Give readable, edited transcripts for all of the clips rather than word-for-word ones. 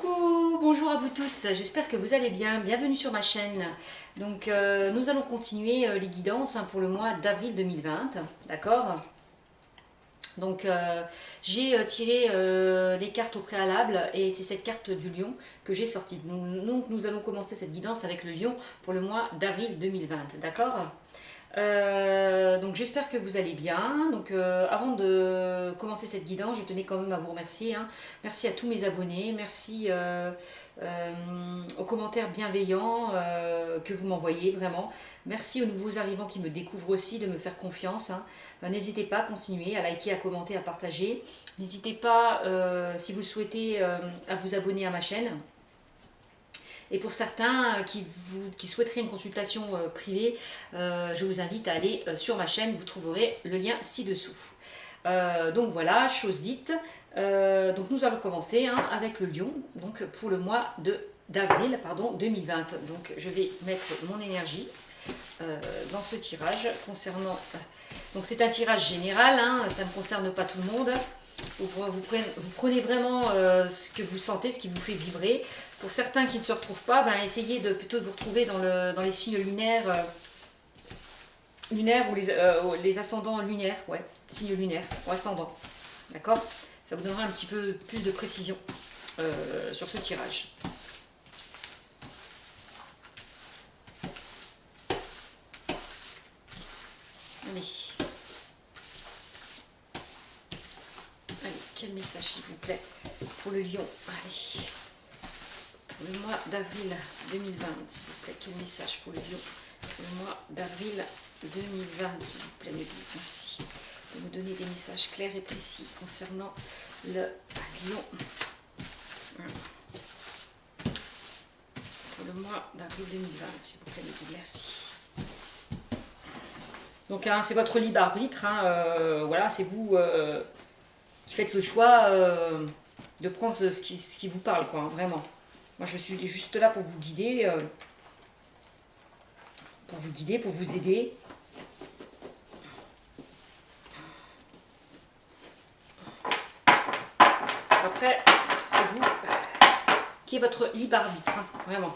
Coucou, bonjour à vous tous, j'espère que vous allez bien, bienvenue sur ma chaîne. Donc nous allons continuer les guidances pour le mois d'avril 2020, d'accord. Donc j'ai tiré les cartes au préalable et c'est cette carte du lion que j'ai sortie. Donc nous allons commencer cette guidance avec le lion pour le mois d'avril 2020, d'accord. Donc j'espère que vous allez bien. Donc avant de commencer cette guidance, je tenais quand même à vous remercier, hein. Merci à tous mes abonnés, merci aux commentaires bienveillants que vous m'envoyez, vraiment. Merci aux nouveaux arrivants qui me découvrent aussi de me faire confiance, hein. N'hésitez pas à continuer, à liker, à commenter, à partager. N'hésitez pas, si vous le souhaitez, à vous abonner à ma chaîne. Et pour certains qui souhaiteraient une consultation privée, je vous invite à aller sur ma chaîne, vous trouverez le lien ci-dessous. Donc voilà, chose dite. Donc nous allons commencer avec le lion, donc pour le mois d'avril 2020. Donc je vais mettre mon énergie dans ce tirage concernant... donc c'est un tirage général, hein, ça ne concerne pas tout le monde. Vous prenez vraiment ce que vous sentez, ce qui vous fait vibrer. Pour certains qui ne se retrouvent pas, essayez plutôt de vous retrouver dans les signes lunaires, ou les ascendants lunaires, ouais, signes lunaires ou ascendants. D'accord? Ça vous donnera un petit peu plus de précision sur ce tirage. Allez. Allez, quel message s'il vous plaît pour le lion? Allez. Pour le mois d'avril 2020, s'il vous plaît, quel message pour le lion? Pour le mois d'avril 2020, s'il vous plaît, merci de me donner des messages clairs et précis concernant le lion. Pour le mois d'avril 2020, s'il vous plaît, merci. Donc c'est votre libre arbitre, voilà, c'est vous qui faites le choix de prendre ce qui vous parle, quoi, vraiment. Moi, je suis juste là pour vous guider, pour vous aider. Après, c'est vous qui est votre libre arbitre, vraiment.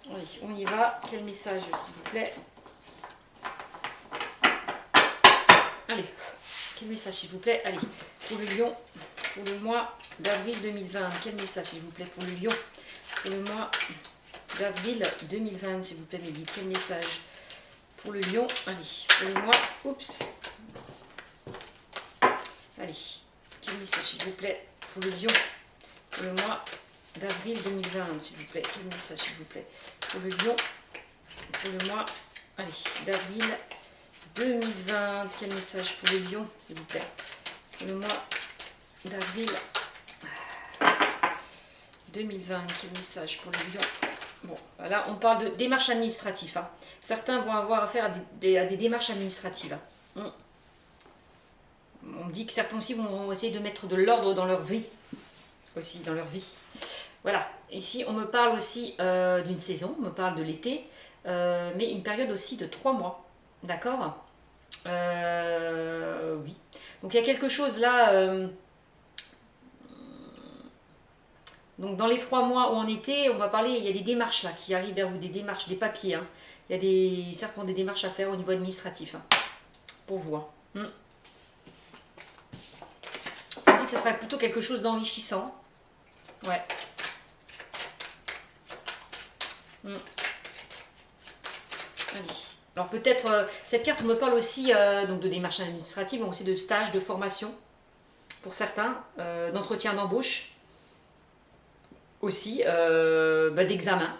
Oui, on y va. Quel message, s'il vous plaît? Allez, quel message, s'il vous plaît? Allez, pour le lion, pour le mois d'avril 2020. Quel message, s'il vous plaît, pour le lion? Pour le mois d'avril 2020, s'il vous plaît, mes guides. Quel message pour le lion? Allez, pour le mois... Oups. Allez, quel message, s'il vous plaît, pour le lion? Pour le mois d'avril 2020, s'il vous plaît. Quel message, s'il vous plaît, pour le lion? Pour le mois, allez, d'avril 2020. Quel message pour le lion, s'il vous plaît? Pour le mois d'avril 2020. Quel message pour le lion? Bon, là, on parle de démarches administratives. Certains vont avoir affaire à des démarches administratives. On me dit que certains aussi vont essayer de mettre de l'ordre dans leur vie. Aussi, dans leur vie. Voilà. Ici, on me parle aussi d'une saison. On me parle de l'été. Mais une période aussi de 3 mois. D'accord? Oui. Donc, il y a quelque chose là... donc dans les 3 mois où on était, on va parler, il y a des démarches là qui arrivent vers vous, des démarches, des papiers. Il y a certainement des démarches à faire au niveau administratif pour vous. On me dit que ça sera plutôt quelque chose d'enrichissant. Ouais. Allez. Alors peut-être, cette carte me parle aussi donc de démarches administratives, mais aussi de stages, de formation pour certains, d'entretien d'embauche. Aussi d'examen,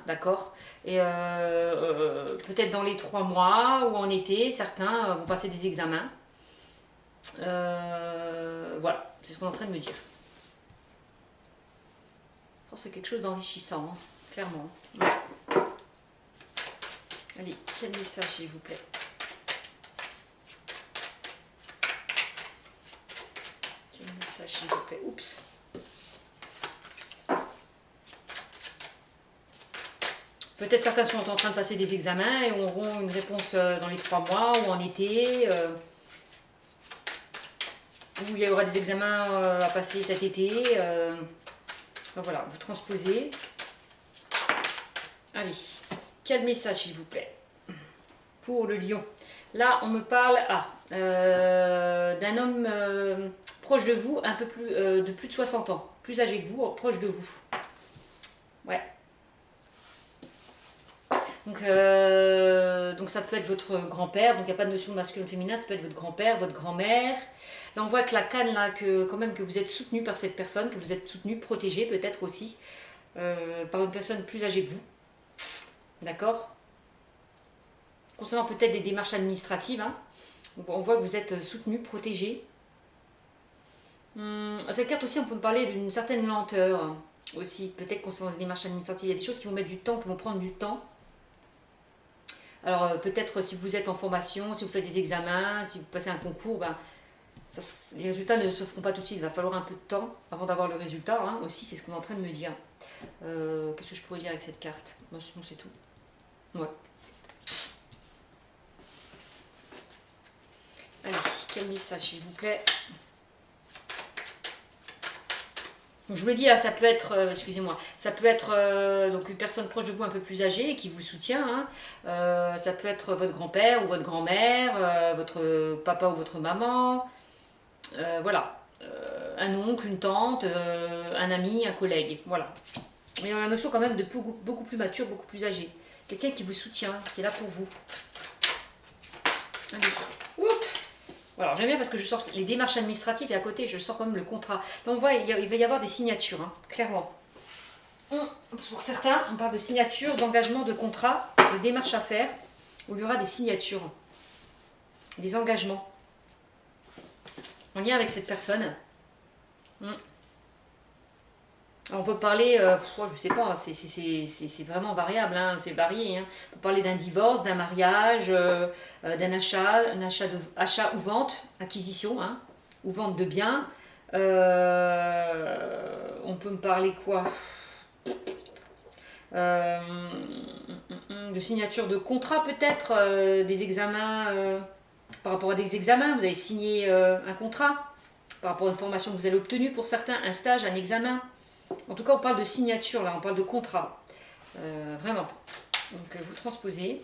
d'accord. Et peut-être dans les 3 mois ou en été, certains vont passer des examens. Voilà, c'est ce qu'on est en train de me dire. Ça, c'est quelque chose d'enrichissant, clairement. Allez, quel message, s'il vous plaît? Quel message, s'il vous plaît? Oups. Peut-être certains sont en train de passer des examens et auront une réponse dans les 3 mois ou en été. où il y aura des examens à passer cet été. Voilà, vous transposez. Allez, quel message s'il vous plaît pour le lion. Là, on me parle d'un homme proche de vous, un peu plus de plus de 60 ans, plus âgé que vous, proche de vous. Ouais. Donc ça peut être votre grand-père, donc il n'y a pas de notion de masculin-féminin, ça peut être votre grand-père, votre grand-mère. Là, on voit que la canne, là, quand même que vous êtes soutenu par cette personne, que vous êtes soutenu, protégé peut-être aussi, par une personne plus âgée que vous. D'accord? Concernant peut-être des démarches administratives, hein, on voit que vous êtes soutenu, protégé. Cette carte aussi, on peut me parler d'une certaine lenteur aussi, peut-être concernant les démarches administratives. Il y a des choses qui vont mettre du temps, qui vont prendre du temps. Alors peut-être si vous êtes en formation, si vous faites des examens, si vous passez un concours, ben, les résultats ne se feront pas tout de suite. Il va falloir un peu de temps avant d'avoir le résultat. Hein, aussi, c'est ce qu'on est en train de me dire. Qu'est-ce que je pourrais dire avec cette carte? Bon, c'est tout. Ouais. Allez, quel message s'il vous plaît? Donc, je vous l'ai dit, ça peut être, excusez-moi, ça peut être donc une personne proche de vous un peu plus âgée qui vous soutient. Hein. Ça peut être votre grand-père ou votre grand-mère, votre papa ou votre maman. Voilà. Un oncle, une tante, un ami, un collègue. Voilà. Mais on a la notion quand même de beaucoup plus mature, beaucoup plus âgé. Quelqu'un qui vous soutient, qui est là pour vous. Allez. Oups. Voilà, j'aime bien parce que je sors les démarches administratives et à côté, je sors quand même le contrat. Là, on voit, il va y avoir des signatures, hein, clairement. Pour certains, on parle de signature, d'engagement, de contrat, de démarches à faire, où il y aura des signatures, des engagements en lien avec cette personne. Alors, on peut parler, je sais pas, c'est vraiment variable, hein, c'est varié. Hein. On peut parler d'un divorce, d'un mariage, d'un achat, achat ou vente, acquisition, hein, ou vente de biens. On peut me parler quoi? De signature de contrat peut-être, des examens, par rapport à des examens, vous avez signé un contrat, par rapport à une formation que vous avez obtenue pour certains, un stage, un examen. En tout cas, on parle de signature, là, on parle de contrat. Vraiment. Donc, vous transposez.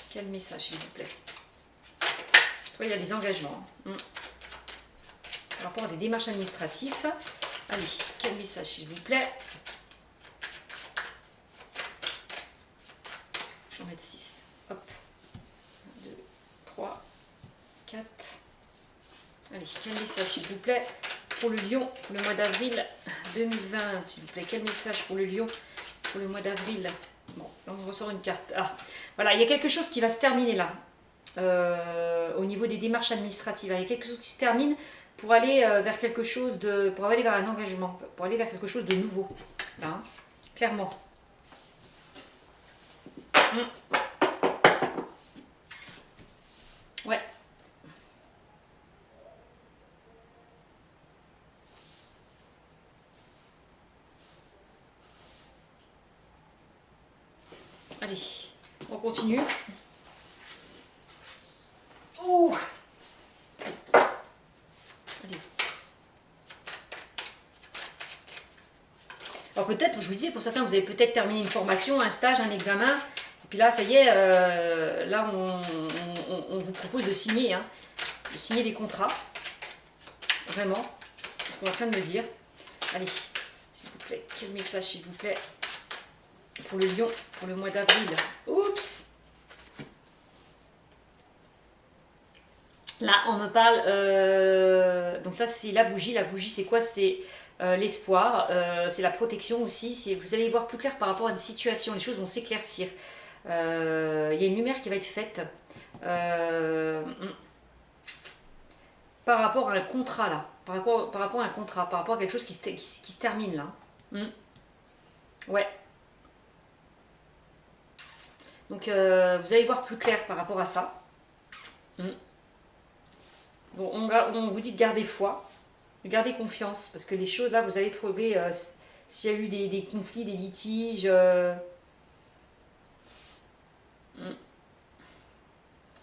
Quel message, s'il vous plaît? Il y a des engagements. Par rapport à des démarches administratives. Allez, quel message, s'il vous plaît? Je vais en mettre 6. Hop. 1, 2, 3, 4. Allez, quel message, s'il vous plaît, pour le lion, pour le mois d'avril 2020, s'il vous plaît. Quel message pour le lion, pour le mois d'avril? Bon, là, on ressort une carte. Ah, voilà, il y a quelque chose qui va se terminer là. Au niveau des démarches administratives. Il y a quelque chose qui se termine pour aller vers quelque chose de... pour aller vers un engagement, pour aller vers quelque chose de nouveau. Là, hein, clairement. Ouais. Allez, on continue. Ouh. Allez. Alors peut-être, je vous disais, pour certains, vous avez peut-être terminé une formation, un stage, un examen. Et puis là, ça y est, là, on vous propose de signer, hein, de signer des contrats. Vraiment. C'est ce qu'on est en train de me dire. Allez, s'il vous plaît, quel message, s'il vous plaît, pour le lion, pour le mois d'avril. Oups. Là, on me parle, donc là, c'est la bougie. La bougie, c'est quoi? C'est l'espoir, c'est la protection aussi. Vous allez y voir plus clair par rapport à une situation. Les choses vont s'éclaircir. Il y a une lumière qui va être faite par rapport à un contrat, là. Par rapport à un contrat, par rapport à quelque chose qui se termine, là. Ouais. Donc, vous allez voir plus clair par rapport à ça. Bon, on vous dit de garder foi, de garder confiance, parce que les choses, là, vous allez trouver, s'il y a eu des conflits, des litiges,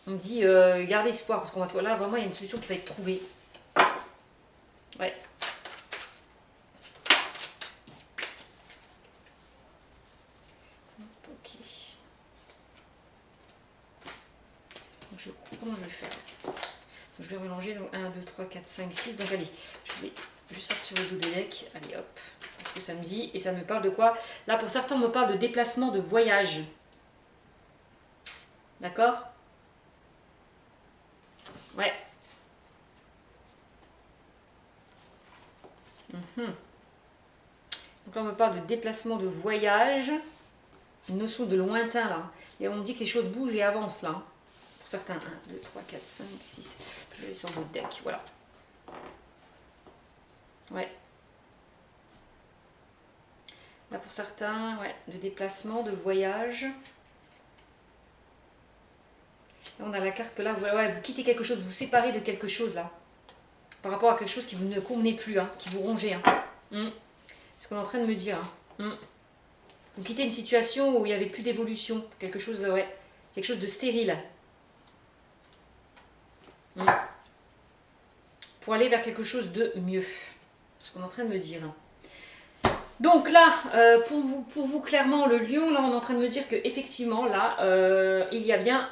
on dit gardez espoir, parce qu'on va là, vraiment, il y a une solution qui va être trouvée. Ouais. Ok. Donc comment je vais faire? Je vais mélanger donc 1, 2, 3, 4, 5, 6. Donc allez, je vais juste sortir le dos des decks. Allez hop. Ce que ça me dit. Et ça me parle de quoi? Là, pour certains, on me parle de déplacement, de voyage. D'accord? Ouais. Donc là, on me parle de déplacement, de voyage. Une notion de lointain, là. Et on me dit que les choses bougent et avancent, là. Pour certains, 1, 2, 3, 4, 5, 6. Je vais sur votre deck, voilà. Ouais. Là, pour certains, ouais, de déplacement, de voyage. Là, on a la carte que là, ouais, vous quittez quelque chose, vous vous séparez de quelque chose, là. Par rapport à quelque chose qui vous ne convenait plus, hein, qui vous rongeait. Hein. C'est ce qu'on est en train de me dire. Hein. Vous quittez une situation où il n'y avait plus d'évolution. Quelque chose, ouais, quelque chose de stérile. Pour aller vers quelque chose de mieux. C'est ce qu'on est en train de me dire. Donc là, pour vous clairement, le lion, là, on est en train de me dire qu'effectivement, là, il y a bien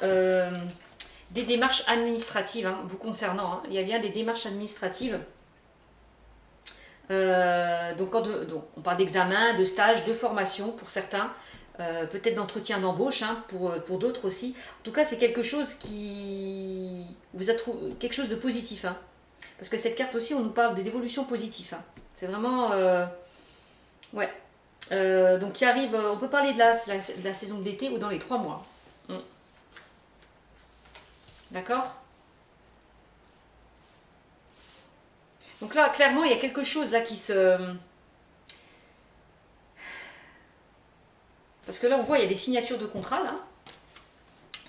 des démarches administratives, hein, vous concernant. Hein. Il y a bien des démarches administratives. Donc, on parle d'examen, de stage, de formation pour certains, peut-être d'entretien d'embauche hein, pour d'autres aussi. En tout cas, c'est quelque chose qui vous a trouvé quelque chose de positif. Hein. Parce que cette carte aussi, on nous parle de d'évolution positive. Hein. C'est vraiment... ouais. Donc, qui arrive... on peut parler de la saison de l'été ou dans les 3 mois. D'accord? Donc là, clairement, il y a quelque chose là qui se... Parce que là, on voit, il y a des signatures de contrat, là.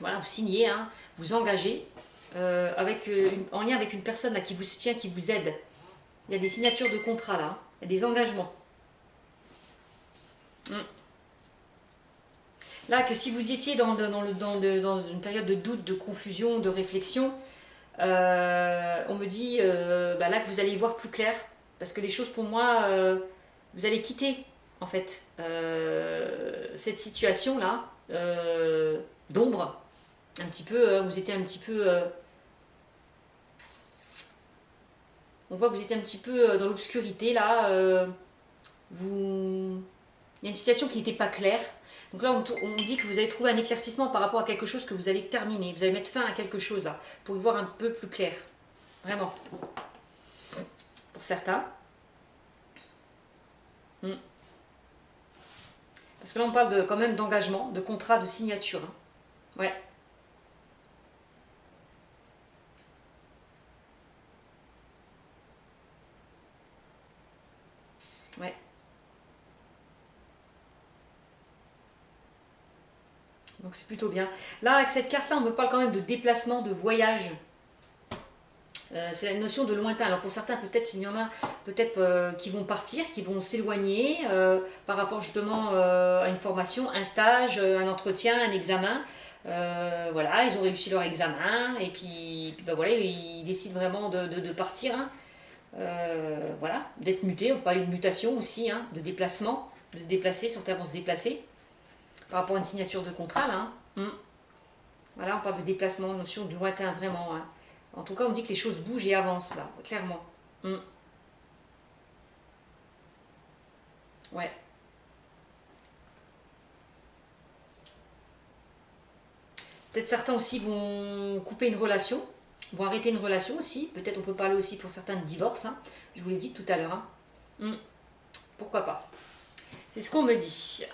Voilà, vous signez, hein, vous engagez, en lien avec une personne là, qui vous tient, qui vous aide. Il y a des signatures de contrat, là. Hein. Il y a des engagements. Là, que si vous étiez dans une période de doute, de confusion, de réflexion, on me dit là que vous allez y voir plus clair. Parce que les choses, pour moi, vous allez quitter, en fait, cette situation-là, d'ombre. Un petit peu, vous étiez un petit peu... on voit que vous étiez un petit peu dans l'obscurité, là. Il y a une situation qui n'était pas claire. Donc là, on dit que vous allez trouver un éclaircissement par rapport à quelque chose que vous allez terminer. Vous allez mettre fin à quelque chose, là, pour y voir un peu plus clair. Vraiment. Pour certains. Parce que là, on parle quand même d'engagement, de contrat, de signature. Hein. Ouais. Ouais. Donc c'est plutôt bien. Là, avec cette carte-là, on me parle quand même de déplacement, de voyage. C'est la notion de lointain. Alors pour certains, peut-être il y en a peut-être qui vont partir, qui vont s'éloigner par rapport justement à une formation, un stage, un entretien, un examen. Voilà, ils ont réussi leur examen et puis ben voilà, ils décident vraiment de partir. Hein. Voilà, d'être mutés. On peut parler de mutation aussi, hein, de déplacement, de se déplacer, certains vont se déplacer par rapport à une signature de contrat là. Hein. Voilà, on parle de déplacement, notion de lointain vraiment. Hein. En tout cas, on me dit que les choses bougent et avancent là, clairement. Ouais. Peut-être certains aussi vont couper une relation, vont arrêter une relation aussi. Peut-être on peut parler aussi pour certains de divorce. Hein. Je vous l'ai dit tout à l'heure. Hein. Pourquoi pas. C'est ce qu'on me dit.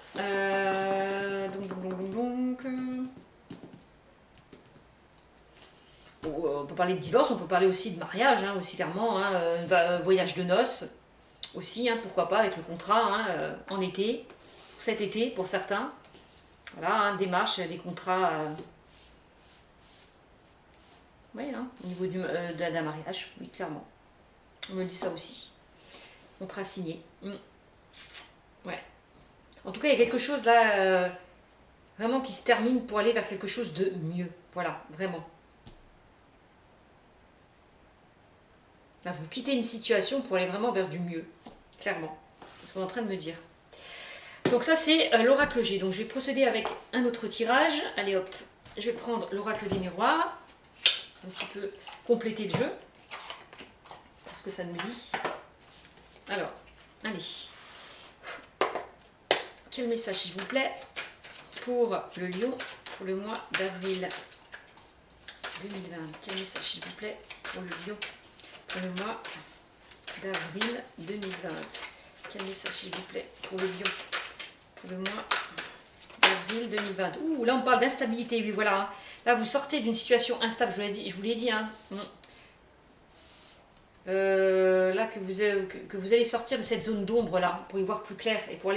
On peut parler de divorce, on peut parler aussi de mariage, hein, aussi clairement. Hein, voyage de noces aussi, hein, pourquoi pas, avec le contrat hein, en été, cet été pour certains. Voilà, hein, démarche, des contrats. Oui, hein, au niveau d'un mariage, oui, clairement. On me dit ça aussi. Contrat signé. Ouais. En tout cas, il y a quelque chose là, vraiment qui se termine pour aller vers quelque chose de mieux. Voilà, vraiment. Enfin, vous quittez une situation pour aller vraiment vers du mieux, clairement. C'est ce qu'on est en train de me dire. Donc ça, c'est l'oracle G. Donc je vais procéder avec un autre tirage. Allez hop, je vais prendre l'oracle des miroirs. Un petit peu compléter le jeu. Parce que ça me dit. Alors, allez. Quel message, s'il vous plaît, pour le lion, pour le mois d'avril 2020. Quel message, s'il vous plaît, pour le lion, pour le mois d'avril 2020. Quel message, s'il vous plaît, pour le lion, pour le mois d'avril 2020. Ouh, là, on parle d'instabilité, oui, voilà. Hein. Là, vous sortez d'une situation instable, je vous l'ai dit. Hein. Là, que vous allez sortir de cette zone d'ombre, là, pour y voir plus clair, et pour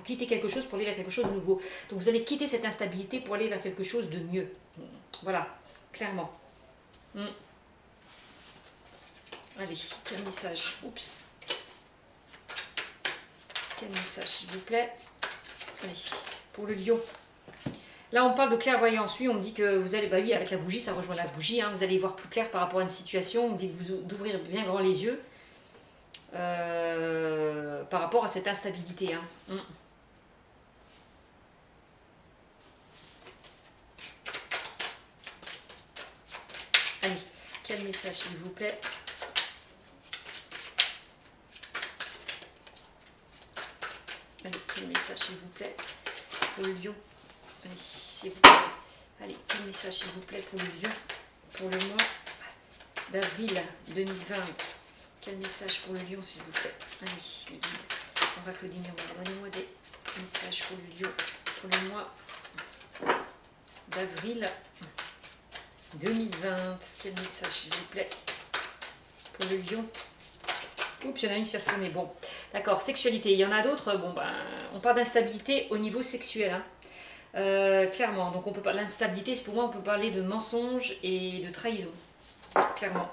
quitter quelque chose, pour aller vers quelque chose de nouveau. Donc, vous allez quitter cette instabilité pour aller vers quelque chose de mieux. Voilà, clairement. Allez, quel message? Oups. Quel message, s'il vous plaît? Allez, pour le lion. Là, on parle de clairvoyance. Oui, on me dit que vous allez... Bah oui, avec la bougie, ça rejoint la bougie. Hein, vous allez voir plus clair par rapport à une situation. On me dit d'ouvrir bien grand les yeux par rapport à cette instabilité. Hein. Allez, quel message, s'il vous plaît? Allez, quel message, s'il vous plaît, pour le lion? Allez, s'il vous plaît. Allez, quel message, s'il vous plaît, pour le lion, pour le mois d'avril 2020. Quel message pour le lion, s'il vous plaît? Allez, les guides, oracle des miroirs, donnez-moi des messages pour le lion, pour le mois d'avril 2020. Quel message, s'il vous plaît, pour le lion? Oups, il y en a une qui s'est retournée. Bon, d'accord, sexualité. Il y en a d'autres. Bon, ben, on parle d'instabilité au niveau sexuel. Hein. Clairement, donc on peut pas. L'instabilité, pour moi, on peut parler de mensonge et de trahison. Clairement.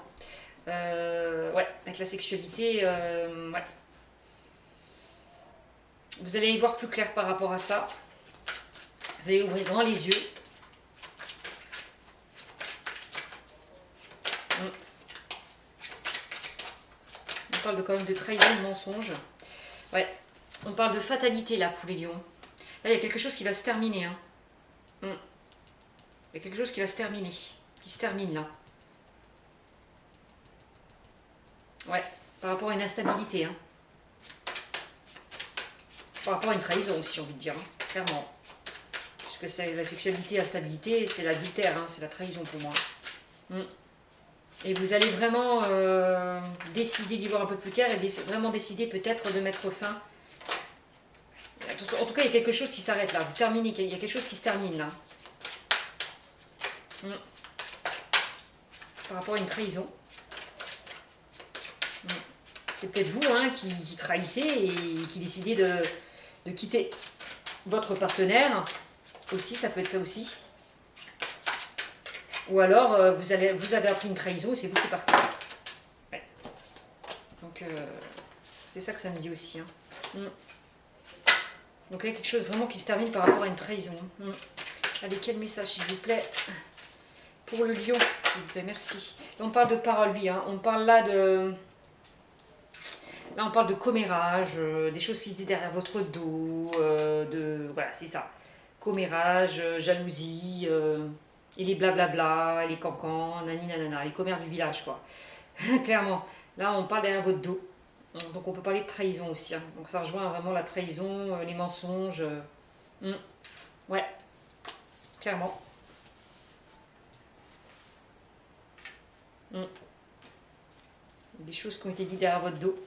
Ouais, avec la sexualité, ouais. Vous allez y voir plus clair par rapport à ça. Vous allez ouvrir grand les yeux. On parle quand même de trahison, de mensonge. Ouais, on parle de fatalité là pour les lions. Là, il y a quelque chose qui va se terminer. Hein. Il y a quelque chose qui va se terminer. Qui se termine là. Ouais, par rapport à une instabilité. Hein. Par rapport à une trahison aussi, j'ai envie de dire. Hein, clairement. Puisque c'est la sexualité, l'instabilité, c'est l'adultère. Hein, c'est la trahison pour moi. Et vous allez vraiment décider d'y voir un peu plus clair et vraiment décider peut-être de mettre fin. En tout cas, il y a quelque chose qui s'arrête là. Vous terminez, il y a quelque chose qui se termine là. Par rapport à une trahison. C'est peut-être vous hein, qui trahissez et qui décidez de quitter votre partenaire. Aussi, ça peut être ça aussi. Ou alors, vous avez appris une trahison et c'est vous qui partez. Ouais. Donc, c'est ça que ça me dit aussi. Hein. Donc là, il y a quelque chose vraiment qui se termine par rapport à une trahison. Allez, quel message, s'il vous plaît, pour le lion, s'il vous plaît, merci. Là, on parle de parole, oui. Hein. On parle là de... Là, on parle de commérage, des choses qui se disent derrière votre dos, voilà, c'est ça. Commérage, jalousie, et les blablabla, et les cancans, nani nanana, les commères du village, quoi. Clairement. Là, on parle derrière votre dos. Donc, on peut parler de trahison aussi. Hein. Donc, ça rejoint vraiment la trahison, les mensonges. Ouais, clairement. Des choses qui ont été dites derrière votre dos.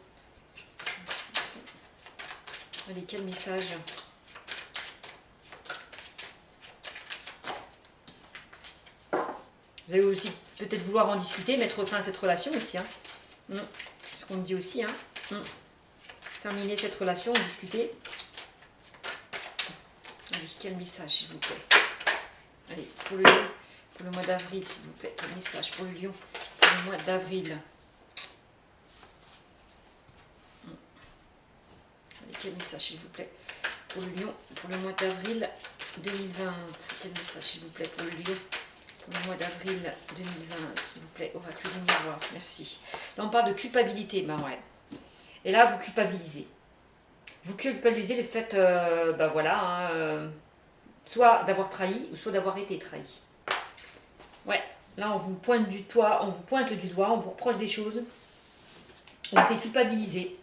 Allez, quel message? Vous allez aussi peut-être vouloir en discuter, mettre fin à cette relation aussi. Hein. C'est ce qu'on me dit aussi. Hein. Terminer cette relation, discuter. Allez, quel message, s'il vous plaît? Allez, pour le lion, pour le mois d'avril, s'il vous plaît. Quel message pour le lion, pour le mois d'avril? Quel message, s'il vous plaît, pour le lion, pour le mois d'avril 2020? Quel message, s'il vous plaît, pour le lion, Pour le mois d'avril 2020, s'il vous plaît, oracle du miroir, merci. Là, on parle de culpabilité, ben ouais. Et là, vous culpabilisez. Vous culpabilisez le fait, ben voilà, hein, soit d'avoir trahi, ou soit d'avoir été trahi. Ouais, là, on vous pointe du doigt, on vous pointe du doigt, on vous reproche des choses. On vous fait culpabiliser.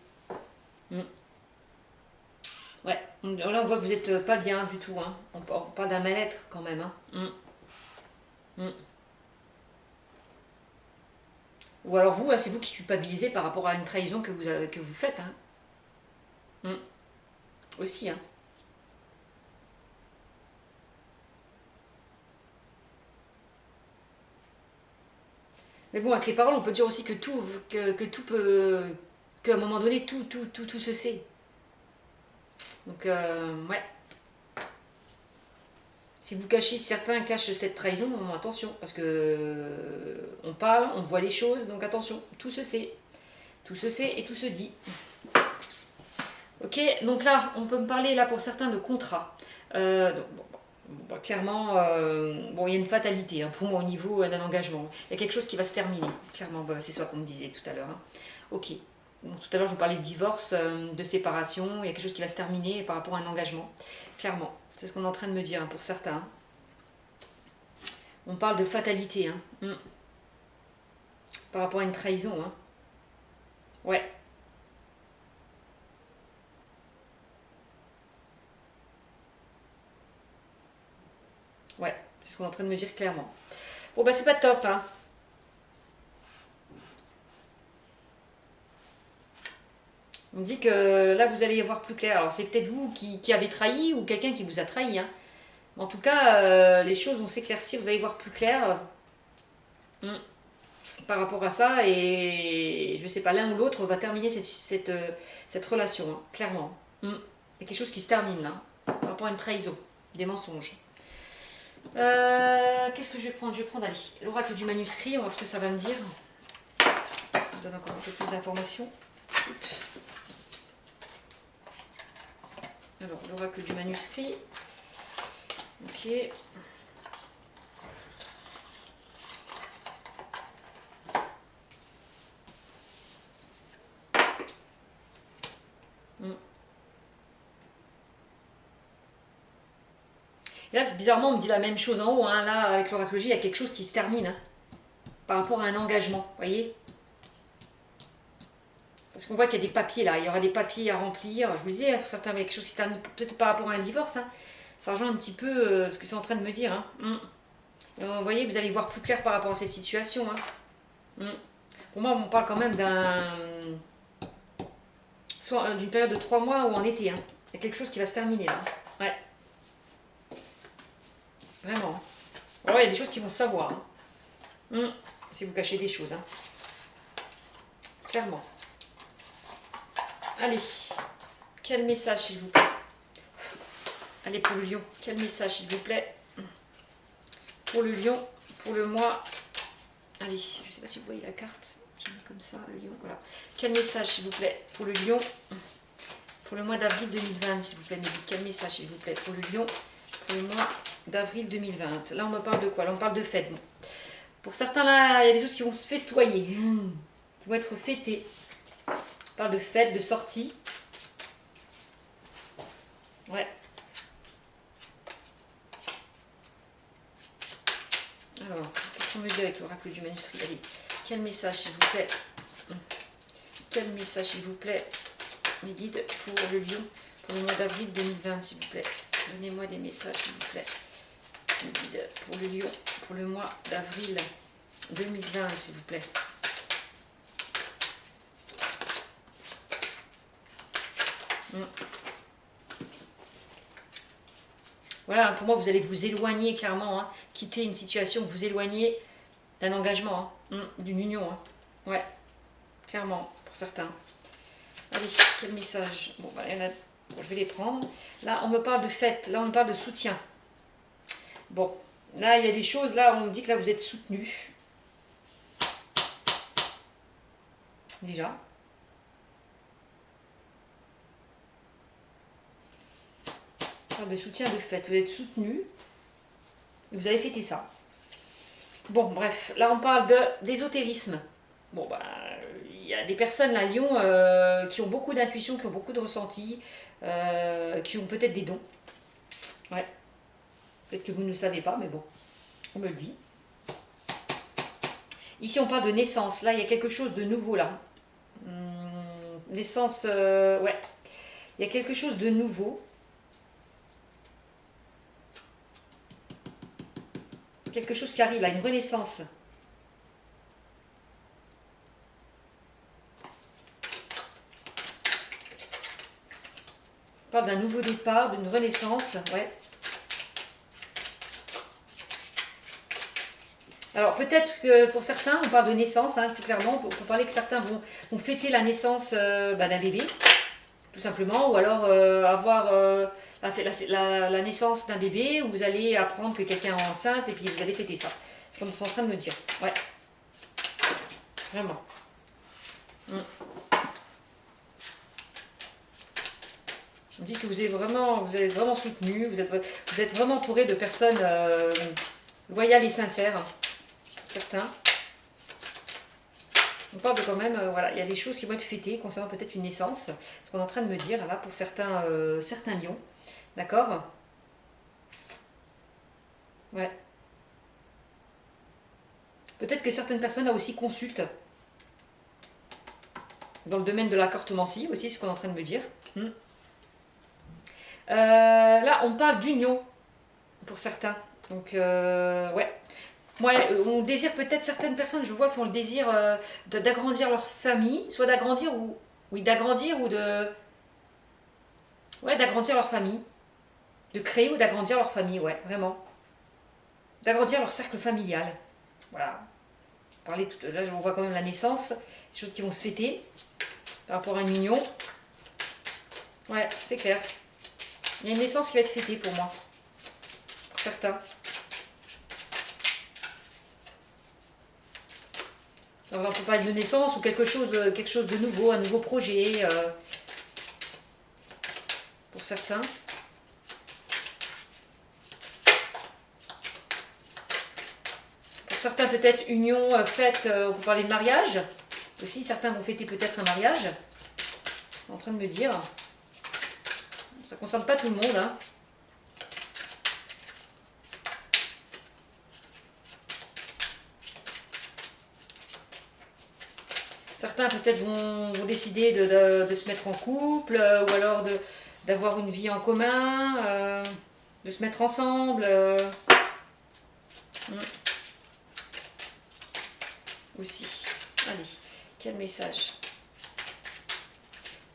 Ouais, là, on voit que vous n'êtes pas bien du tout, hein. On parle d'un mal-être quand même, hein. Ou alors vous, c'est vous qui culpabilisez par rapport à une trahison que vous faites, hein. Aussi, hein. Mais bon, avec les paroles, on peut dire aussi que tout peut, qu'à un moment donné, tout se sait. Donc, ouais. Si vous cachez, si certains cachent cette trahison, attention, parce que on parle, on voit les choses, donc attention, tout se sait. Tout se sait et tout se dit. Ok, donc là, on peut me parler là pour certains de contrat. Donc, bon, clairement, bon, il y a une fatalité hein, pour moi au niveau d'un engagement. Il y a quelque chose qui va se terminer. Clairement, bah, c'est ça qu'on me disait tout à l'heure. Hein. Ok. Donc, tout à l'heure, je vous parlais de divorce, de séparation. Il y a quelque chose qui va se terminer par rapport à un engagement. Clairement, c'est ce qu'on est en train de me dire hein, pour certains. On parle de fatalité. Hein. Par rapport à une trahison. Hein. Ouais. Ouais, c'est ce qu'on est en train de me dire clairement. Bon, bah, c'est pas top. Hein. On me dit que là, vous allez y voir plus clair. Alors, c'est peut-être vous qui avez trahi ou quelqu'un qui vous a trahi. Hein. Mais en tout cas, les choses vont s'éclaircir. Vous allez voir plus clair par rapport à ça. Et je ne sais pas, l'un ou l'autre va terminer cette relation, hein, clairement. Il y a quelque chose qui se termine là, par rapport à une trahison, des mensonges. Qu'est-ce que je vais prendre? Je vais prendre, allez, l'oracle du manuscrit. On va voir ce que ça va me dire. Je vous donne encore un peu plus d'informations. Alors, l'oracle du manuscrit. Ok. Et là, bizarrement, on me dit la même chose en haut. Hein. Là, avec l'oracologie, il y a quelque chose qui se termine hein, par rapport à un engagement. Vous voyez? Parce qu'on voit qu'il y a des papiers là. Il y aura des papiers à remplir. Je vous disais, pour certains, il y a quelque chose qui se termine peut-être par rapport à un divorce. Hein. Ça rejoint un petit peu ce que c'est en train de me dire. Hein. Vous voyez, vous allez voir plus clair par rapport à cette situation. Hein. Pour moi, on parle quand même d'une période de 3 mois ou en été. Hein. Il y a quelque chose qui va se terminer là. Ouais. Vraiment. Alors, il y a des choses qui vont se savoir. Hein. Si vous cachez des choses. Hein. Clairement. Allez. Quel message, s'il vous plaît? Allez, pour le lion. Quel message, s'il vous plaît? Pour le lion, pour le mois. Allez, je ne sais pas si vous voyez la carte. J'ai mis comme ça, le lion. Voilà. Quel message, s'il vous plaît? Pour le lion. Pour le mois d'avril 2020, s'il vous plaît. Quel message, s'il vous plaît? Pour le lion. Pour le mois d'avril 2020. Là, on me parle de quoi? Là, on parle de fête. Bon. Pour certains, là, il y a des choses qui vont se festoyer. Qui vont être fêtées. On parle de fête, de sortie. Ouais. Alors, qu'est-ce qu'on me dit avec l'oracle du manuscrit? Allez, quel message, s'il vous plaît? Quel message, s'il vous plaît? Les guides pour le lion, pour le mois d'avril 2020, s'il vous plaît. Donnez-moi des messages, s'il vous plaît. Les guides pour le lion, pour le mois d'avril 2020, s'il vous plaît. Voilà, pour moi, vous allez vous éloigner clairement, hein, quitter une situation, vous éloigner d'un engagement, d'une union. Hein. Ouais, clairement, pour certains. Allez, quel message? Bon, bah, bon, je vais les prendre. Là, on me parle de fête, là, on me parle de soutien. Bon, là, il y a des choses, là, on me dit que là, vous êtes soutenu. Déjà. On parle de soutien de fête. Vous êtes soutenu. Et vous avez fêté ça. Bon, bref, là on parle d'ésotérisme. Bon, bah, il y a des personnes là, à Lyon, qui ont beaucoup d'intuition, qui ont beaucoup de ressenti, qui ont peut-être des dons. Ouais, peut-être que vous ne le savez pas, mais bon, on me le dit. Ici, on parle de naissance. Là, il y a quelque chose de nouveau là. Naissance, ouais. Il y a quelque chose de nouveau. Quelque chose qui arrive là, une renaissance. On parle d'un nouveau départ, d'une renaissance, ouais. Alors peut-être que pour certains, on parle de naissance, hein, tout clairement, on peut parler que certains vont fêter la naissance d'un bébé, tout simplement, ou alors avoir la naissance d'un bébé, où vous allez apprendre que quelqu'un est enceinte, et puis vous allez fêter ça. C'est comme ils sont en train de me dire, ouais, vraiment. On me dit que vous êtes vraiment soutenu, vous êtes vraiment entouré de personnes loyales et sincères, certains. On parle de quand même, voilà, il y a des choses qui vont être fêtées concernant peut-être une naissance, ce qu'on est en train de me dire là pour certains lions, d'accord? Ouais. Peut-être que certaines personnes là aussi consultent dans le domaine de la cartomancie aussi, c'est ce qu'on est en train de me dire. Là, on parle d'union pour certains, donc ouais. Moi, on désire peut-être certaines personnes, je vois qui ont le désir d'agrandir leur famille, soit d'agrandir ou oui, d'agrandir ou de ouais, d'agrandir leur famille, de créer ou d'agrandir leur famille, ouais, vraiment, d'agrandir leur cercle familial. Voilà. Parler tout là, je vois quand même la naissance, des choses qui vont se fêter par rapport à une union. Ouais, c'est clair. Il y a une naissance qui va être fêtée pour moi, pour certains. Alors, on peut parler de naissance ou quelque chose de nouveau, un nouveau projet pour certains. Pour certains, peut-être union faite, on peut parler de mariage. Aussi, certains vont fêter peut-être un mariage. Je suis en train de me dire. Ça ne concerne pas tout le monde, hein. Certains peut-être vont décider de se mettre en couple, ou alors d'avoir une vie en commun, de se mettre ensemble. Aussi. Allez, quel message?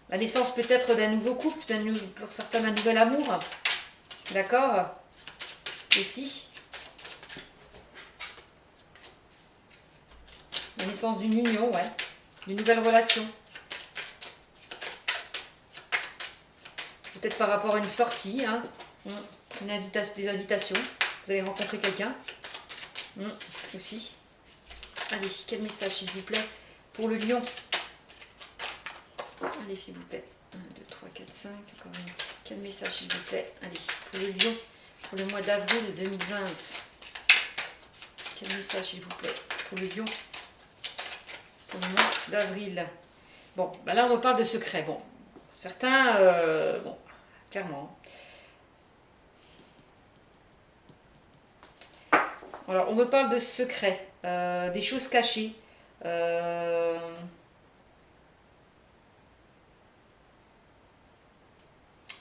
La naissance peut-être d'un nouveau couple, pour certains d'un nouvel amour. D'accord? Aussi. La naissance d'une union, ouais. D'une nouvelle relation. Peut-être par rapport à une sortie, hein. Des invitations. Vous allez rencontrer quelqu'un. Aussi. Allez, quel message s'il vous plaît pour le lion? Allez, s'il vous plaît. 1, 2, 3, 4, 5. Encore une. Quel message s'il vous plaît? Allez, pour le lion, pour le mois d'avril 2020. Quel message s'il vous plaît pour le lion, pour le mois d'avril? Bon, bah là on me parle de secrets. Bon, certains, bon, clairement. Alors, on me parle de secrets, des choses cachées.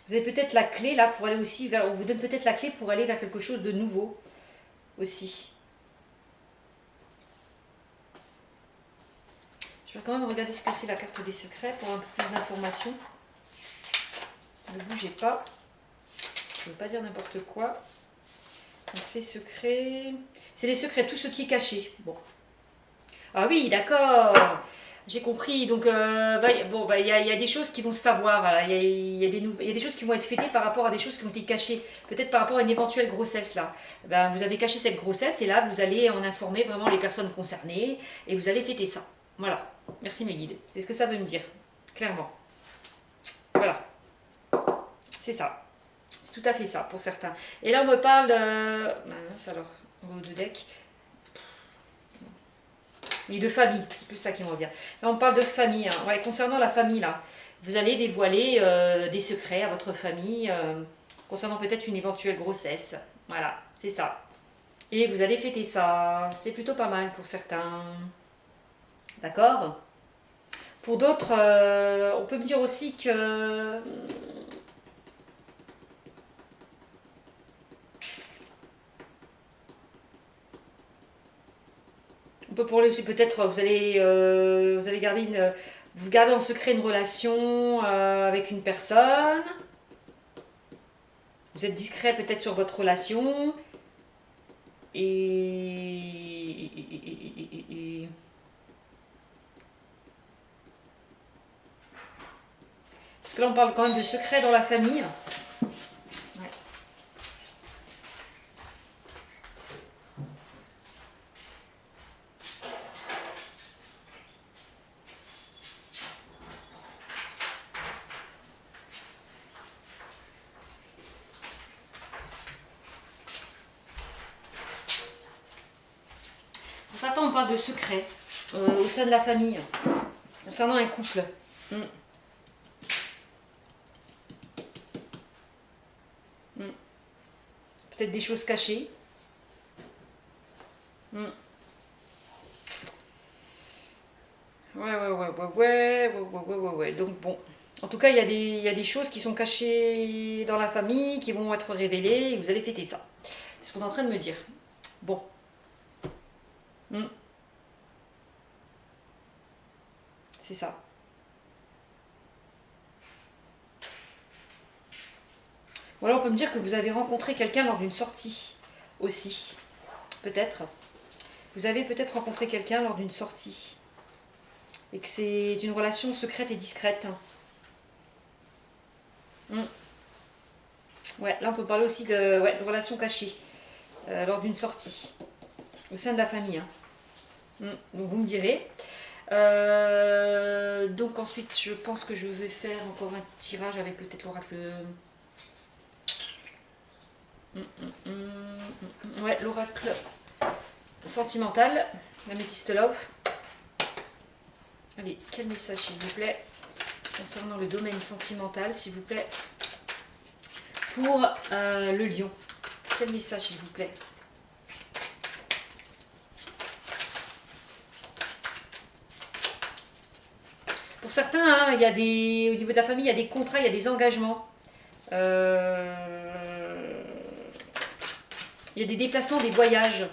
Vous avez peut-être la clé là pour aller aussi vers. On vous donne peut-être la clé pour aller vers quelque chose de nouveau aussi. Je vais quand même regarder ce que c'est la carte des secrets pour un peu plus d'informations. Ne bougez pas. Je ne veux pas dire n'importe quoi. Donc les secrets. C'est les secrets, tout ce qui est caché. Bon. Ah oui, d'accord. J'ai compris. Donc, il y a des choses qui vont se savoir. Voilà. Il y a des choses qui vont être fêtées par rapport à des choses qui ont été cachées. Peut-être par rapport à une éventuelle grossesse là. Ben, vous avez caché cette grossesse et là, vous allez en informer vraiment les personnes concernées et vous allez fêter ça. Voilà. Merci mes guides. C'est ce que ça veut me dire. Clairement. Voilà. C'est ça. C'est tout à fait ça pour certains. Et là, on me parle. Mince alors, en haut de deck. Oui, de famille, c'est plus ça qui me revient. Là, on parle de famille. Hein. Ouais, concernant la famille, là, vous allez dévoiler des secrets à votre famille concernant peut-être une éventuelle grossesse. Voilà, c'est ça. Et vous allez fêter ça. C'est plutôt pas mal pour certains. D'accord? Pour d'autres, on peut me dire aussi que on peut pour aussi peut-être vous allez garder vous gardez en secret une relation avec une personne. Vous êtes discret peut-être sur votre relation et parce que là on parle quand même de secret dans la famille. Ouais. Pour certains on parle de secret au sein de la famille concernant un couple. Mm. Mm. Peut-être des choses cachées. Mm. Ouais. Donc bon, en tout cas, il y a des choses qui sont cachées dans la famille, qui vont être révélées, et vous allez fêter ça. C'est ce qu'on est en train de me dire. Bon. Mm. C'est ça. Voilà, on peut me dire que vous avez rencontré quelqu'un lors d'une sortie aussi. Peut-être. Vous avez peut-être rencontré quelqu'un lors d'une sortie. Et que c'est une relation secrète et discrète. Mm. Ouais, là on peut parler aussi de relations cachées lors d'une sortie. Au sein de la famille. Hein. Donc vous me direz. Donc ensuite, je pense que je vais faire encore un tirage avec peut-être l'oracle. Ouais, l'oracle sentimental, la métiste love. Allez, quel message s'il vous plaît concernant le domaine sentimental, s'il vous plaît, pour le lion. Quel message s'il vous plaît? Pour certains, hein, il y a au niveau de la famille, il y a des contrats, il y a des engagements. Il y a des déplacements, des voyages.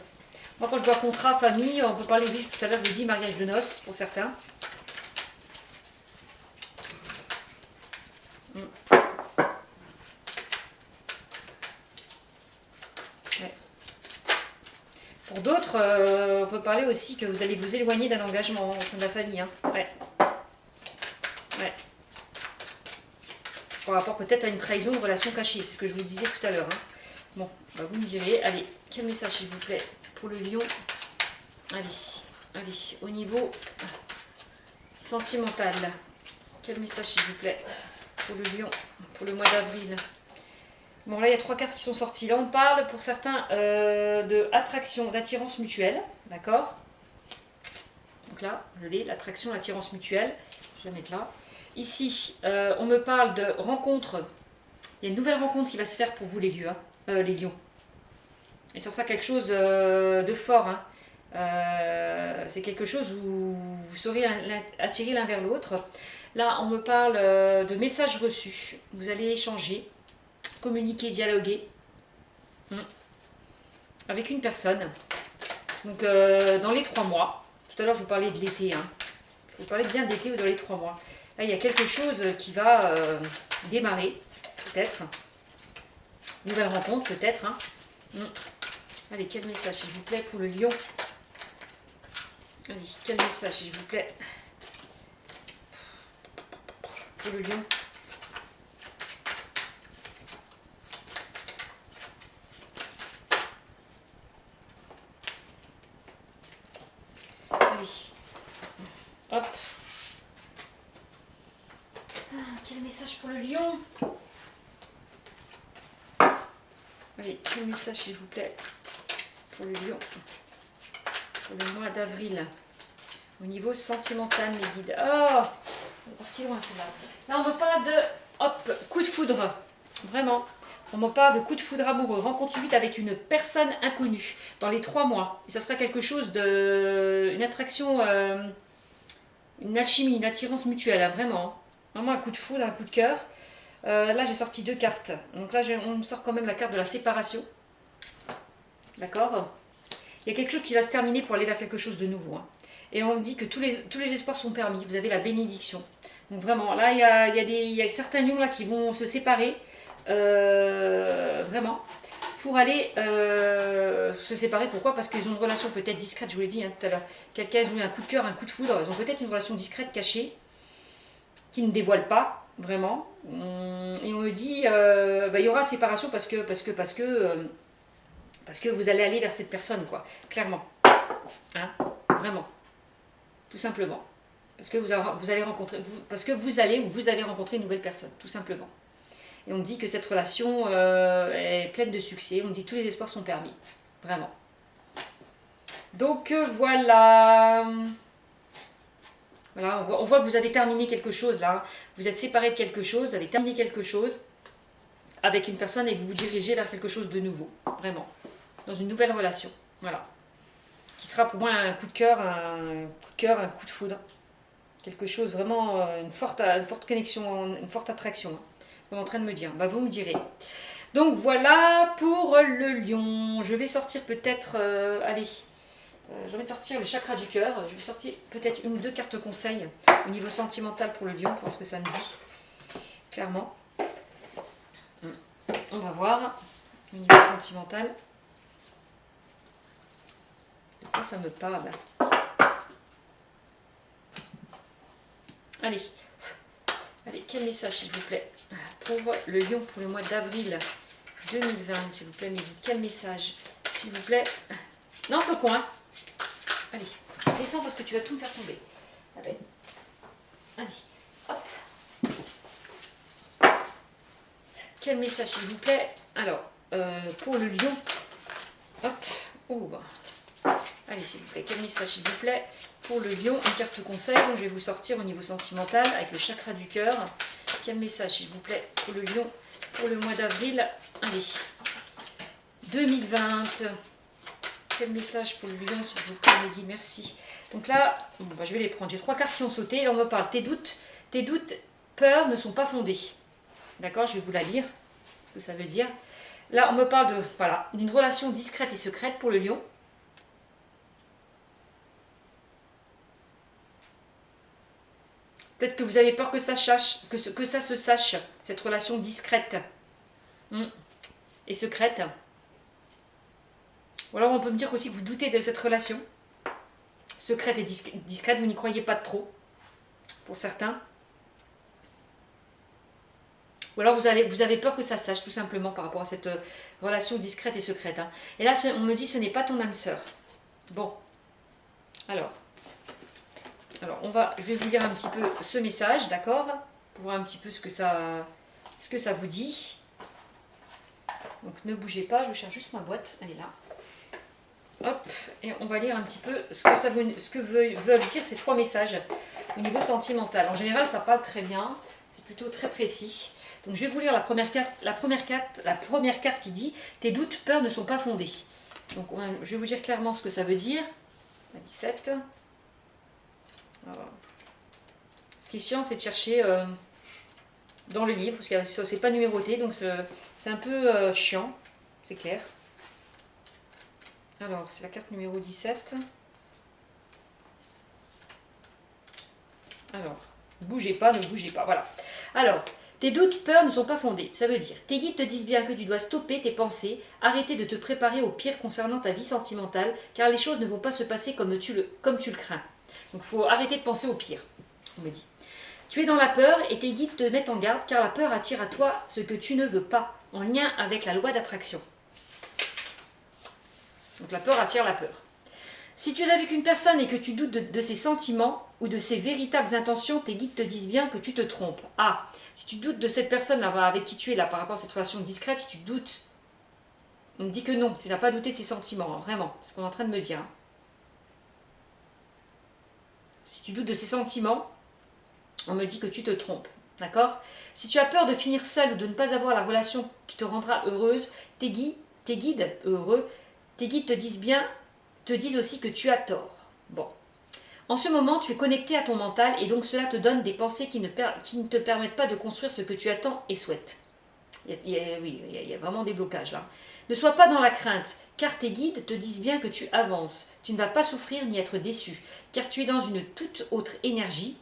Moi, quand je vois contrat, famille, on peut parler, oui, tout à l'heure, je vous dis mariage de noces pour certains. Ouais. Pour d'autres, on peut parler aussi que vous allez vous éloigner d'un engagement au sein de la famille. Hein. Ouais. Par rapport peut-être à une trahison, une relation cachée, c'est ce que je vous disais tout à l'heure. Hein. Bon, bah vous me direz, allez, quel message s'il vous plaît pour le lion? Allez, au niveau sentimental, quel message s'il vous plaît pour le lion, pour le mois d'avril? Bon, là il y a 3 cartes qui sont sorties. Là on parle pour certains de attraction, d'attirance mutuelle, d'accord? Donc là, je l'ai, l'attraction, l'attirance mutuelle, je vais la mettre là. Ici, on me parle de rencontre. Il y a une nouvelle rencontre qui va se faire pour vous les lions. Les lions. Et ça sera quelque chose de fort. Hein. C'est quelque chose où vous serez attirés l'un vers l'autre. Là, on me parle de messages reçus. Vous allez échanger, communiquer, dialoguer avec une personne. Donc, dans les 3 mois. Tout à l'heure, je vous parlais de l'été. Hein. Je vous parlais bien de l'été ou dans les 3 mois. Là, il y a quelque chose qui va démarrer, peut-être. Nouvelle rencontre, peut-être. Hein. Allez, quel message, s'il vous plaît, pour le lion? Allez, quel message, s'il vous plaît, pour le lion? Allez. Hop. Quel message pour le lion? Allez, quel message s'il vous plaît pour le lion? Pour le mois d'avril. Au niveau sentimental, mes guides. Oh, on est parti loin celle-là. Là, on me parle de, hop, coup de foudre. Vraiment. On me parle de coup de foudre amoureux. Rencontre subite avec une personne inconnue dans les 3 mois. Et ça sera quelque chose de... Une attraction, une alchimie, une attirance mutuelle, hein, vraiment. Vraiment un coup de foudre, un coup de cœur. Là, j'ai sorti 2 cartes. Donc là, on me sort quand même la carte de la séparation. D'accord? Il y a quelque chose qui va se terminer pour aller vers quelque chose de nouveau. Hein. Et on me dit que tous les espoirs sont permis. Vous avez la bénédiction. Donc vraiment, là, il y a certains lions là, qui vont se séparer. Vraiment. Pour aller se séparer. Pourquoi? Parce qu'ils ont une relation peut-être discrète. Je vous l'ai dit hein, tout à l'heure. Quelqu'un, ils ont eu un coup de cœur, un coup de foudre. Ils ont peut-être une relation discrète, cachée, qui ne dévoile pas. Vraiment. Et on me dit, il y aura séparation parce que vous allez aller vers cette personne, quoi. Clairement. Hein, vraiment. Tout simplement. Parce que vous allez rencontrer, parce que vous allez ou vous avez rencontré une nouvelle personne, tout simplement. Et on me dit que cette relation est pleine de succès. On me dit que tous les espoirs sont permis. Vraiment. Donc voilà. Voilà, on voit que vous avez terminé quelque chose là. Vous êtes séparés de quelque chose, vous avez terminé quelque chose avec une personne et vous vous dirigez vers quelque chose de nouveau. Vraiment. Dans une nouvelle relation. Voilà. Qui sera pour moi un coup de cœur, un coup de foudre. Quelque chose vraiment, une forte connexion, une forte attraction. Hein. Vous êtes en train de me dire. Bah, vous me direz. Donc voilà pour le lion. Je vais sortir peut-être, je vais sortir le chakra du cœur. Je vais sortir peut-être 1 ou 2 cartes conseils au niveau sentimental pour le lion, pour voir ce que ça me dit. Clairement. On va voir au niveau sentimental. De quoi ça me parle? Allez, quel message s'il vous plaît pour le lion pour le mois d'avril 2020, s'il vous plaît, mais quel message, s'il vous plaît. Non, flocon, hein. Allez, descends parce que tu vas tout me faire tomber. Allez, hop. Quel message, s'il vous plaît. Alors, pour le lion, hop, ouvre. Allez, s'il vous plaît, quel message, s'il vous plaît. Pour le lion, une carte conseil, donc je vais vous sortir au niveau sentimental avec le chakra du cœur. Quel message, s'il vous plaît, pour le lion, pour le mois d'avril. Allez, 2020. Quel message pour le lion, s'il vous plaît, Meggy, merci. Donc là, bon, je vais les prendre. J'ai 3 cartes qui ont sauté. Là, on me parle, tes doutes, peurs ne sont pas fondés. D'accord, je vais vous la lire, ce que ça veut dire. Là, on me parle de, voilà, d'une relation discrète et secrète pour le lion. Peut-être que vous avez peur que ça se sache, cette relation discrète et secrète. Ou alors on peut me dire aussi que vous doutez de cette relation secrète et discrète, vous n'y croyez pas trop, pour certains. Ou alors vous avez peur que ça se sache, tout simplement, par rapport à cette relation discrète et secrète. Hein. Et là, on me dit, ce n'est pas ton âme sœur. Bon, alors, je vais vous lire un petit peu ce message, d'accord? Pour voir un petit peu ce que ça vous dit. Donc ne bougez pas, je cherche juste ma boîte, elle est là. Hop, et on va lire un petit peu ce que veulent dire ces 3 messages au niveau sentimental. En général, ça parle très bien, c'est plutôt très précis. Donc je vais vous lire la première carte qui dit « Tes doutes, peurs ne sont pas fondés ». Donc je vais vous dire clairement ce que ça veut dire. La 17. Alors, ce qui est chiant, c'est de chercher dans le livre, parce que c'est pas numéroté, donc c'est un peu chiant, c'est clair. Alors, c'est la carte numéro 17. Alors, ne bougez pas, voilà. Alors, tes doutes, peurs ne sont pas fondés. Ça veut dire, tes guides te disent bien que tu dois stopper tes pensées, arrêter de te préparer au pire concernant ta vie sentimentale, car les choses ne vont pas se passer comme tu le crains. Donc, il faut arrêter de penser au pire, on me dit. Tu es dans la peur et tes guides te mettent en garde, car la peur attire à toi ce que tu ne veux pas, en lien avec la loi d'attraction. Donc la peur attire la peur. Si tu es avec une personne et que tu doutes de ses sentiments ou de ses véritables intentions, tes guides te disent bien que tu te trompes. Ah, si tu doutes de cette personne là avec qui tu es là par rapport à cette relation discrète, si tu doutes, on me dit que non, tu n'as pas douté de ses sentiments, hein, vraiment, c'est ce qu'on est en train de me dire. Hein. Si tu doutes de ses sentiments, on me dit que tu te trompes. D'accord? Si tu as peur de finir seul ou de ne pas avoir la relation qui te rendra heureuse, tes guides heureux, tes guides te disent aussi que tu as tort. Bon. En ce moment, tu es connecté à ton mental et donc cela te donne des pensées qui ne te permettent pas de construire ce que tu attends et souhaites. Il y a vraiment des blocages là. Ne sois pas dans la crainte, car tes guides te disent bien que tu avances. Tu ne vas pas souffrir ni être déçu, car tu es dans une toute autre énergie.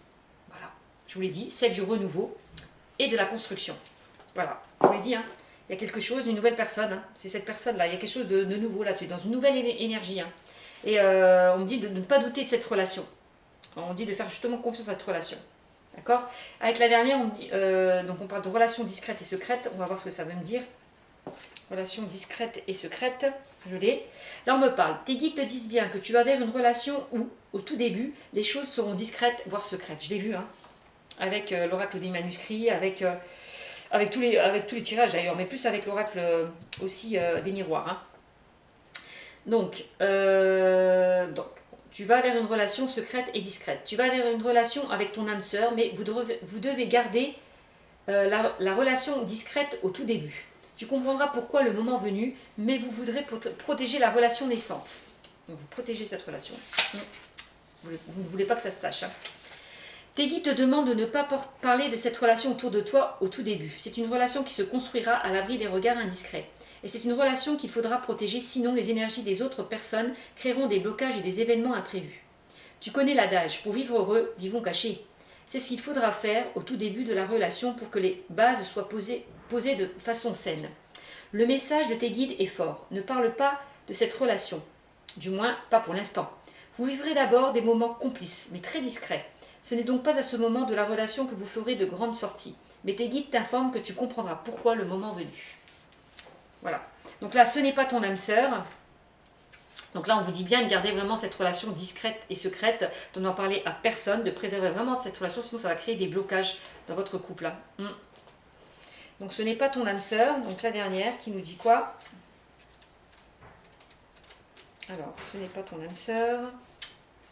Voilà, je vous l'ai dit, celle du renouveau et de la construction. Voilà, je vous l'ai dit, hein. Il y a quelque chose, une nouvelle personne. Hein. C'est cette personne-là, il y a quelque chose de nouveau là. Tu es dans une nouvelle énergie. Hein. Et on me dit de ne pas douter de cette relation. On dit de faire justement confiance à cette relation. D'accord? Avec la dernière, on dit, donc on parle de relations discrètes et secrètes. On va voir ce que ça veut me dire. Relations discrètes et secrètes. Je l'ai. Là, on me parle. Tes guides te disent bien que tu vas vers une relation où, au tout début, les choses seront discrètes, voire secrètes. Je l'ai vu, hein. Avec l'oracle des manuscrits, avec tous les tirages d'ailleurs, mais plus avec l'oracle aussi des miroirs. Hein. Donc, tu vas vers une relation secrète et discrète. Tu vas vers une relation avec ton âme sœur, mais vous devez garder la relation discrète au tout début. Tu comprendras pourquoi le moment venu, mais vous voudrez protéger la relation naissante. Donc, vous protégez cette relation. Vous ne voulez pas que ça se sache. Hein. Tes guides te demandent de ne pas parler de cette relation autour de toi au tout début. C'est une relation qui se construira à l'abri des regards indiscrets. Et c'est une relation qu'il faudra protéger, sinon les énergies des autres personnes créeront des blocages et des événements imprévus. Tu connais l'adage, pour vivre heureux, vivons cachés. C'est ce qu'il faudra faire au tout début de la relation pour que les bases soient posées de façon saine. Le message de tes guides est fort. Ne parle pas de cette relation. Du moins, pas pour l'instant. Vous vivrez d'abord des moments complices, mais très discrets. Ce n'est donc pas à ce moment de la relation que vous ferez de grandes sorties. Mais tes guides t'informent que tu comprendras pourquoi le moment venu. Voilà. Donc là, ce n'est pas ton âme sœur. Donc là, on vous dit bien de garder vraiment cette relation discrète et secrète, de n'en parler à personne, de préserver vraiment cette relation, sinon ça va créer des blocages dans votre couple. Hein. Donc ce n'est pas ton âme sœur. Donc la dernière qui nous dit quoi? Alors, ce n'est pas ton âme sœur.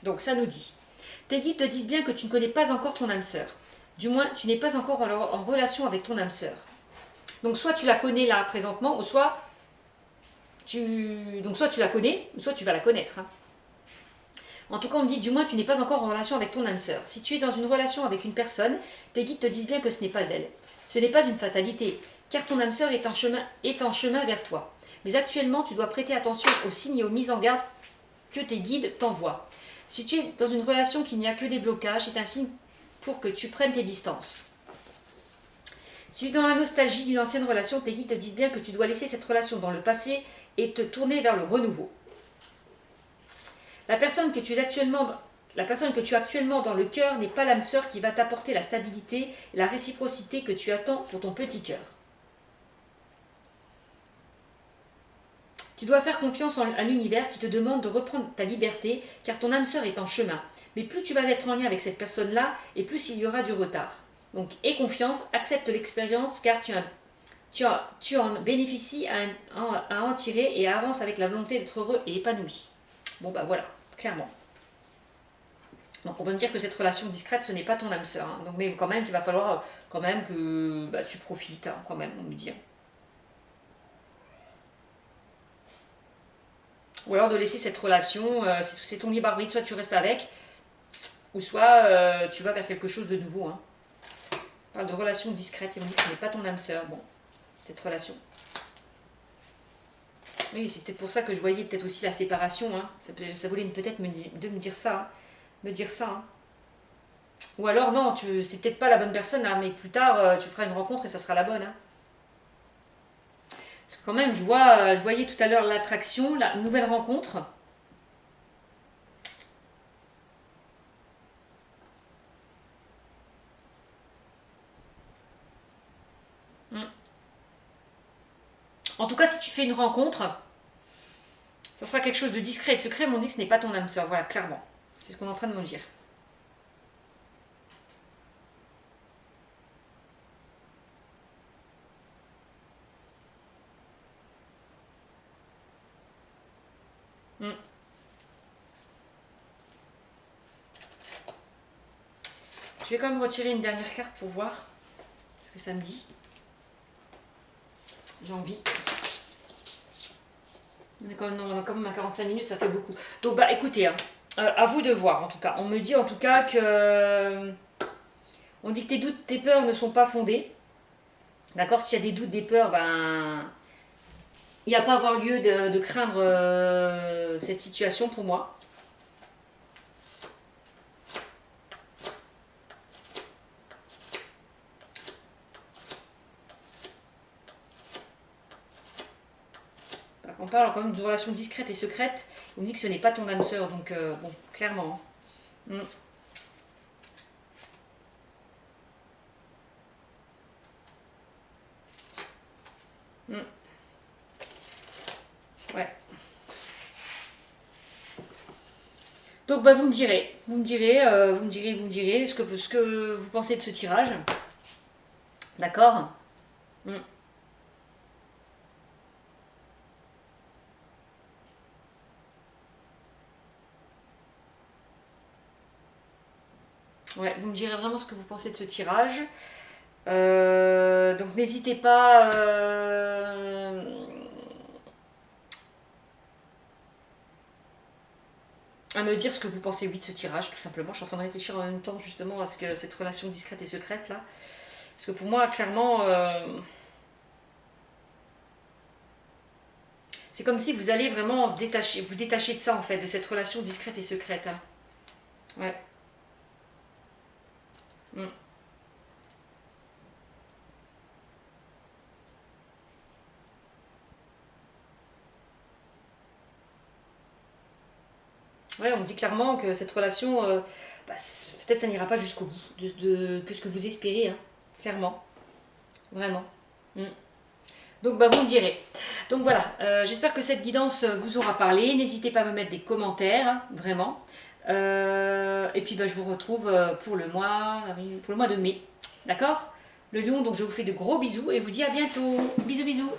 Donc ça nous dit, tes guides te disent bien que tu ne connais pas encore ton âme sœur. Du moins, tu n'es pas encore en relation avec ton âme sœur. Donc soit tu la connais là présentement, ou soit tu la connais, ou soit tu vas la connaître. Hein. En tout cas, on me dit, du moins, tu n'es pas encore en relation avec ton âme sœur. Si tu es dans une relation avec une personne, tes guides te disent bien que ce n'est pas elle. Ce n'est pas une fatalité, car ton âme sœur est en chemin vers toi. Mais actuellement, tu dois prêter attention aux signes et aux mises en garde que tes guides t'envoient. Si tu es dans une relation qui n'y a que des blocages, c'est un signe pour que tu prennes tes distances. Si tu es dans la nostalgie d'une ancienne relation, tes guides te disent bien que tu dois laisser cette relation dans le passé et te tourner vers le renouveau. La personne que tu as actuellement dans le cœur n'est pas l'âme sœur qui va t'apporter la stabilité et la réciprocité que tu attends pour ton petit cœur. Tu dois faire confiance à l'univers qui te demande de reprendre ta liberté, car ton âme sœur est en chemin. Mais plus tu vas être en lien avec cette personne-là, et plus il y aura du retard. Donc, aie confiance, accepte l'expérience, car tu en bénéficies à en tirer et avance avec la volonté d'être heureux et épanoui. Bon, bah voilà, clairement. Donc, on peut me dire que cette relation discrète, ce n'est pas ton âme sœur. Hein. Donc, mais quand même, il va falloir quand même que tu profites, hein, quand même, on me dit. Ou alors de laisser cette relation, c'est ton libre arbitre, soit tu restes avec, ou soit tu vas vers quelque chose de nouveau. Hein. On parle de relation discrète, et on dit que ce n'est pas ton âme sœur, bon, cette relation. Oui, c'est peut-être pour ça que je voyais peut-être aussi la séparation. Hein. Ça voulait peut-être me dire ça. Hein. Me dire ça. Hein. Ou alors, non, c'est peut-être pas la bonne personne, hein, mais plus tard, tu feras une rencontre et ça sera la bonne. Hein. Parce que quand même, je voyais tout à l'heure l'attraction, la nouvelle rencontre. En tout cas, si tu fais une rencontre, ça fera quelque chose de discret et de secret, mais on dit que ce n'est pas ton âme sœur. Voilà, clairement. C'est ce qu'on est en train de me dire. vais quand même retirer une dernière carte pour voir ce que ça me dit. J'ai envie. On a quand même à 45 minutes, ça fait beaucoup. Donc, bah écoutez, hein, à vous de voir en tout cas. On me dit en tout cas que... On dit que tes doutes, tes peurs ne sont pas fondées. D'accord? S'il y a des doutes, des peurs, ben... Il n'y a pas à avoir lieu de craindre cette situation pour moi. On parle quand même d'une relation discrète et secrète. On me dit que ce n'est pas ton âme sœur, donc bon, clairement. Mm. Mm. Ouais. Donc bah vous me direz, ce que vous pensez de ce tirage. D'accord? Mm. Ouais, vous me direz vraiment ce que vous pensez de ce tirage. Donc n'hésitez pas à me dire ce que vous pensez, oui, de ce tirage, tout simplement. Je suis en train de réfléchir en même temps justement à cette relation discrète et secrète là. Parce que pour moi, clairement, c'est comme si vous allez vraiment vous détacher de ça en fait, de cette relation discrète et secrète. Hein. Ouais. Mm. Ouais, on me dit clairement que cette relation, bah, peut-être ça n'ira pas jusqu'au bout que ce que vous espérez, hein. Clairement, vraiment. Mm. Donc bah, vous me direz. Donc voilà, j'espère que cette guidance vous aura parlé. N'hésitez pas à me mettre des commentaires, hein, vraiment. Et puis bah, je vous retrouve pour le mois de mai. D'accord? Le lion, donc je vous fais de gros bisous et vous dis à bientôt. Bisous bisous.